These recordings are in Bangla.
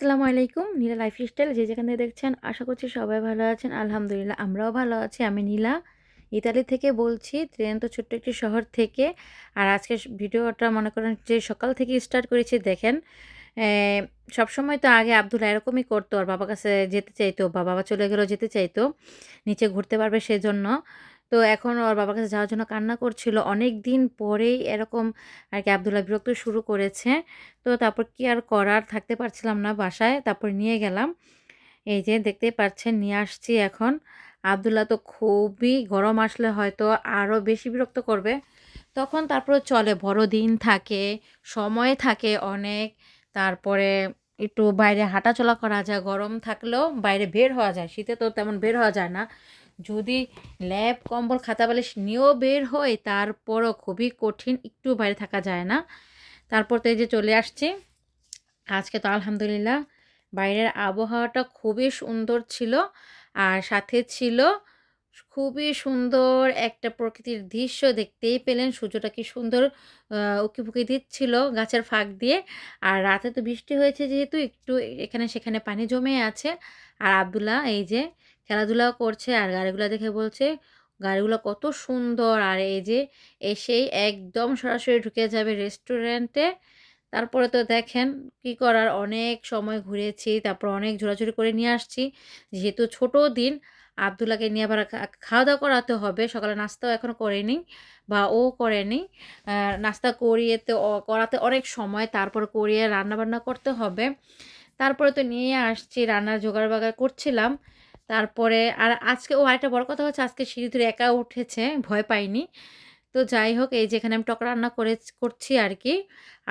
আসসালামু আলাইকুম। নীলা লাইফস্টাইল যে যেখান থেকে দেখছেন আশা করছি সবাই ভালো আছেন। আলহামদুলিল্লাহ আমরাও ভালো আছি। আমি নীলা ইতালি থেকে বলছি, ত্রিয়েন্তো ছোট্ট একটি শহর থেকে। আর আজকে ভিডিওটা মনে করেন যে সকাল থেকে স্টার্ট করেছি। দেখেন সবসময় তো আগে আব্দুল্লাহ এরকমই করতো, ওর বাবার কাছে যেতে চাইতো বা বাবা চলে গেলেও যেতে চাইতো, নিচে ঘুরতে পারবে সেজন্য। তো এখন ওর বাবার কাছে যাওয়ার জন্য কান্না করছিল। অনেক দিন পরেই এরকম আর কি আব্দুল্লাহ বিরক্ত শুরু করেছে। তো তারপর কি আর করার, থাকতে পারছিলাম না বাসায়, তারপর নিয়ে গেলাম। এই যে দেখতেই পাচ্ছেন নিয়ে আসছি এখন। আব্দুল্লাহ তো খুবই গরম আসলে হয়তো আরও বেশি বিরক্ত করবে, তখন তারপরে চলে, বড়দিন থাকে, সময় থাকে অনেক। তারপরে একটু বাইরে হাঁটাচলা করা যায়, গরম থাকলেও বাইরে বের হওয়া যায়, শীতে তো তেমন বের হওয়া যায় না। যদি ল্যাপ কম্বল খাতা বালিশ নিয়েও বের হয় তারপরও খুবই কঠিন, একটু বাইরে থাকা যায় না। তারপর তো এই যে চলে আসছি। আজকে তো আলহামদুলিল্লাহ বাইরের আবহাওয়াটা খুবই সুন্দর ছিল। আর সাথে ছিল খুবই সুন্দর একটা প্রকৃতির দৃশ্য, দেখতেই পেলেন সূর্যটা কি সুন্দর উঁকি দিচ্ছিল গাছের ফাঁক দিয়ে। আর রাতে তো বৃষ্টি হয়েছে যেহেতু একটু এখানে সেখানে পানি জমে আছে। আর আব্দুল্লাহ এই যে খেলাধুলাও করছে আর গাড়িগুলো দেখে বলছে গাড়িগুলো কত সুন্দর। আর এই যে এসেই একদম সরাসরি ঢুকে যাবে রেস্টুরেন্টে। তারপরে তো দেখেন কি করার, অনেক সময় ঘুরেছি, তারপর অনেক ঘোরাঘুরি করে নিয়ে আসছি। যেহেতু ছোট দিন, আব্দুল্লাহকে নিয়ে আবার খাওয়া দাওয়া করাতে হবে। সকালে নাস্তাও এখনো করেনি বা ও করেনি। নাস্তা করিয়ে তো করাতে অনেক সময়, তারপর করিয়ে রান্নাবান্না করতে হবে। তারপরে তো নিয়ে আসছি, রান্নার জোগাড় বাগাড় করছিলাম। তারপরে আর আজকে আরেকটা বড় কথা হচ্ছে, আজকে সিঁড়ি ধরে একা উঠেছে, ভয় পাইনি। তো যাই হোক, এই যে এখানে আমি টক রান্না করছি আর কি।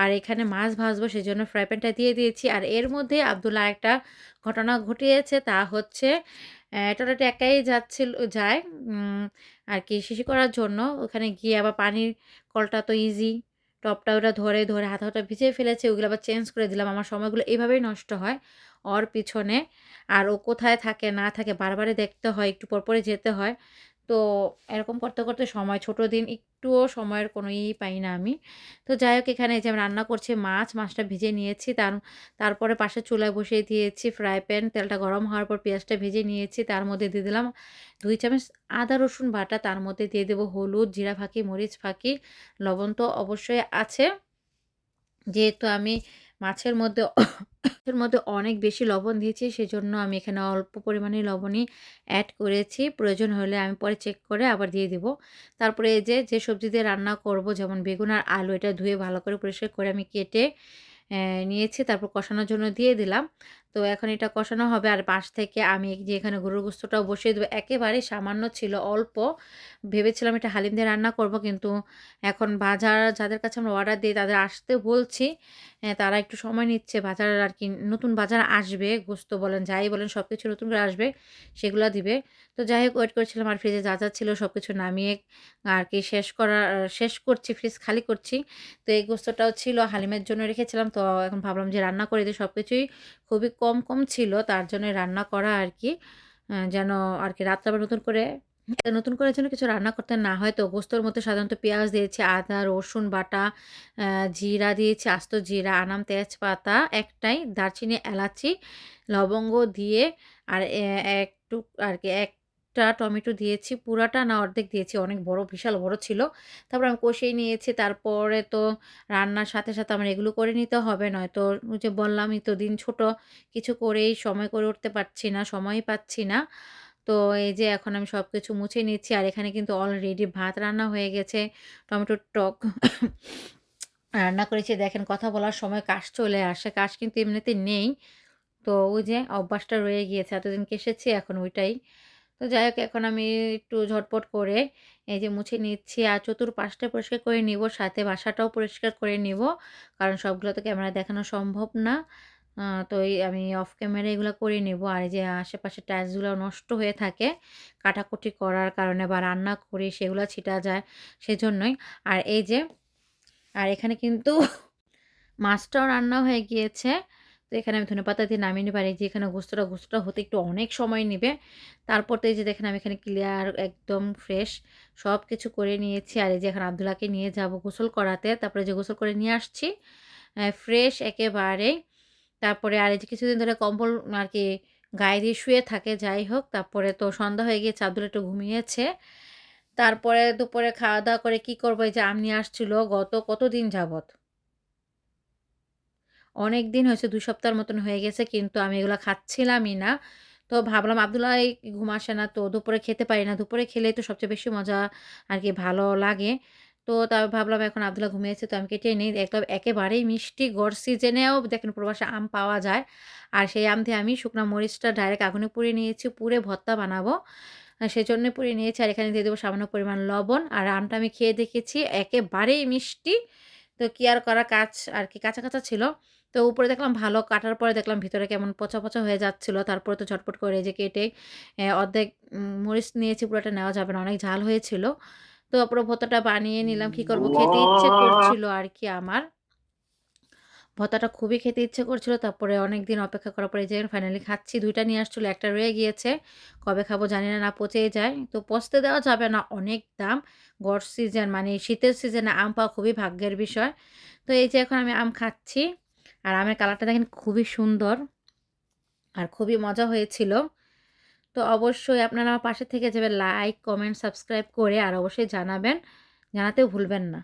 আর এখানে মাছ ভাজবো সেজন্য ফ্রাই প্যানটা দিয়ে দিয়েছি। আর এর মধ্যে আব্দুল্লাহ একটা ঘটনা ঘটিয়েছে, তা হচ্ছে টয়লেটে একাই যায় আর কি শিশি করার জন্য। ওখানে গিয়ে আবার পানির কলটা তো ইজি, টবটা ওটা ধরে ধরে হাত হাতটা ভিজিয়ে ফেলেছে, ওগুলো আবার চেঞ্জ করে দিলাম। আমার সময়গুলো এভাবেই নষ্ট হয় ওর পিছনে। আর ও কোথায় থাকে না থাকে বারবারই দেখতে হয়, একটু পরপরই যেতে হয়। তো এরকম করতে করতে সময়, ছোট দিন, একটুও সময়ের কোনো পাই না আমি। তো যাই হোক, এখানে এই যে আমি রান্না করছি, মাছটা ভেজে নিয়েছি। তারপরে পাশে চুলায় বসিয়ে দিয়েছি ফ্রাই প্যান, তেলটা গরম হওয়ার পর পেঁয়াজটা ভেজে নিয়েছি, তার মধ্যে দিয়ে দিলাম 2 চামচ আদা রসুন বাটা, তার মধ্যে দিয়ে দেবো হলুদ, জিরা ফাঁকি, মরিচ ফাঁকি, লবণ তো অবশ্যই আছে। যেহেতু আমি মাছের মধ্যে মাছের মধ্যে অনেক বেশি লবণ দিয়েছি, সেজন্য আমি এখানে অল্প পরিমাণে লবণই অ্যাড করেছি। প্রয়োজন হলে আমি পরে চেক করে আবার দিয়ে দিব। তারপরে এই যে সবজি দিয়ে রান্না করব, যেমন বেগুন আর আলু, এটা ধুয়ে ভালো করে পরিষ্কার করে আমি কেটে নিয়েছি। তারপর কষানোর জন্য দিয়ে দিলাম। তো এখন এটা কষানো হবে। আর পাশ থেকে আমি এই যে এখানে গরুর গোশতটাও বসিয়ে দেবো। একেবারে সামান্য ছিল, অল্প। ভেবেছিলাম এটা হালিম দিয়ে রান্না করব, কিন্তু এখন বাজার যাদের কাছে আমরা অর্ডার দিই তাদের আসতে বলছি। তারা একটু সময় নিচ্ছে। বাজার আর কি নতুন বাজার আসবে, গোশত বলেন যাই বলেন সবকিছু নতুন করে আসবে, সেগুলা দিবে। তো যাই হোক, ওয়েট করছিলাম। আর ফ্রিজে যা ছিল সবকিছু নামিয়ে আর কি শেষ করছি, ফ্রিজ খালি করছি। তো এই গোশতটাও ছিল, হালিমের জন্য রেখেছিলাম। তো এখন ভাবলাম যে রান্না করে দিই, সবকিছুই খুবই কম ছিল, তার জন্যই রান্না করা আর কি। যেন আর কি রাত্রে আবার নতুন করে যেন কিছু রান্না করতে না হয়। তো গোশতের মধ্যে সাধারণত পেঁয়াজ দিয়েছি, আদা, রসুন বাটা, জিরা দিয়েছি, আস্ত জিরা, আনাম, তেজপাতা একটাই, দারচিনি, এলাচি, লবঙ্গ দিয়ে আর একটু আর কি একটা টমেটো দিয়েছি, পুরাটা না অর্ধেক দিয়েছি, অনেক বড়, বিশাল বড় ছিল। তারপর আমি কষিয়ে নিয়েছি। তারপরে তো রান্নার সাথে আমার এগুলো করে নিতে হবে, নয়তো ওই যে বললামই তো দিন ছোট, কিছু করেই সময় করে উঠতে পারছি না, সময়ই পাচ্ছি না। তো এই যে এখন আমি সবকিছু মুছে নিচ্ছি। আর এখানে কিন্তু অলরেডি ভাত রান্না হয়ে গেছে, টমেটোর টক রান্না করেছি। দেখেন কথা বলার সময় কাশ চলে আসে, কাশ কিন্তু এমনিতে নেই। তো ওই যে অভ্যাসটা রয়ে গিয়েছে, এতদিন কেসেছি এখন ওইটাই। তো যাই হোক, এখন আমি একটু ঝটপট করে এই যে মুছে নিচ্ছি আর চতুর্পাশটা পরিষ্কার করে নিব, সাথে বাসাটাও পরিষ্কার করে নিব, কারণ সবগুলো তো ক্যামেরায় দেখানো সম্ভব না। তো এই আমি অফ ক্যামেরা এগুলো করে নেব। আর এই যে আশেপাশে টাইলসগুলো নষ্ট হয়ে থাকে কাটাকুটি করার কারণে বা রান্না করি সেগুলো ছিটা যায়, সেজন্যই। আর এই যে এখানে কিন্তু মাছটাও রান্না হয়ে গিয়েছে। তো এখানে আমি ধনেপাতা দিয়ে নামিয়ে নিব। আর এই যে এখানে গোস্তটা হতে একটু অনেক সময় নিবে। তারপর তো এই যে দেখেন আমি এখানে ক্লিয়ার একদম ফ্রেশ সবকিছু করে নিয়েছি। আর এই যে এখন আব্দুল্লাহকে নিয়ে যাব গোসল করাতে। তারপরে যে গোসল করে নিয়ে আসছি ফ্রেশ একেবারেই। তারপরে আর এই যে কিছুদিন ধরে কম্বল আর কি গায়ে দিয়ে শুয়ে থাকে, যাই হোক। তারপরে তো সন্ধ্যা হয়ে গিয়েছে, আব্দুল একটু ঘুমিয়েছে। তারপরে দুপুরে খাওয়া-দাওয়া করে কি করব, এই যে আম নিয়ে আসছিল গত কতদিন যাবত। অনেকদিন হয়েছে, ২ সপ্তাহের মতন হয়ে গেছে, কিন্তু আমি এগুলা খাচ্ছিলামই না। তো ভাবলাম আব্দুল্লাহ ঘুম আসে না, তো দুপুরে খেতে পারি না। দুপুরে খেলেই তো সবচেয়ে বেশি মজা আরকি ভালো লাগে। তো ভাবলাম এখন আব্দুল্লাহ ঘুমিয়েছে, তো আমি কেটেই নেই। একদম একেবারেই মিষ্টি, গড় সিজনেও দেখেন প্রবাসে আম পাওয়া যায়। আর সেই আম দিয়ে আমি শুকনা মরিচটা ডাইরেক্ট আগুনে পুড়িয়ে নিয়েছি, পুড়ে ভর্তা বানাবো। সেজন্য পুড়িয়ে নিয়েছি। আর এখানে দিয়ে দেবো সামান্য পরিমাণ লবণ। আর আমটা আমি খেয়ে দেখেছি, একেবারেই মিষ্টি। তো কি আর করা, আরকি কাঁচা, কাঁচা ছিল। তো উপরে দেখলাম ভালো, কাটার পরে দেখলাম ভিতরে কেমন পচা, পচা হয়ে যাচ্ছিল। তারপরে তো ঝটপট করে এই যে কেটে অর্ধেক মরিচ নিয়েছি, পুরোটা নেওয়া যাবে না, অনেক ঝাল হয়েছিল। তো পুরো ভর্তাটা বানিয়ে নিলাম। কি করব, খেতে ইচ্ছে করছিল আরকি আমার। ভর্তাটা খুবই খেতে ইচ্ছে করছিল। তারপরে অনেকদিন অপেক্ষা করার পরে এই যে ফাইনালি খাচ্ছি। ২ টা নিয়ে আসছিল, ১ টা রয়ে গিয়েছে। কবে খাবো জানি না, না পচেই যায়। তো পচতে দেওয়া যাবে না, অনেক দাম। গড় সিজন মানে শীতের সিজনে আম পাওয়া খুবই ভাগ্যের বিষয়। তো এই যে এখন আমি আম খাচ্ছি। আর আমের কালারটা দেখেন খুবই সুন্দর আর খুবই মজা হয়েছিল। তো অবশ্যই আপনারা আমার পাশে থেকে যাবেন, লাইক, কমেন্ট, সাবস্ক্রাইব করে আর অবশ্যই জানাবেন। জানাতেও ভুলবেন না।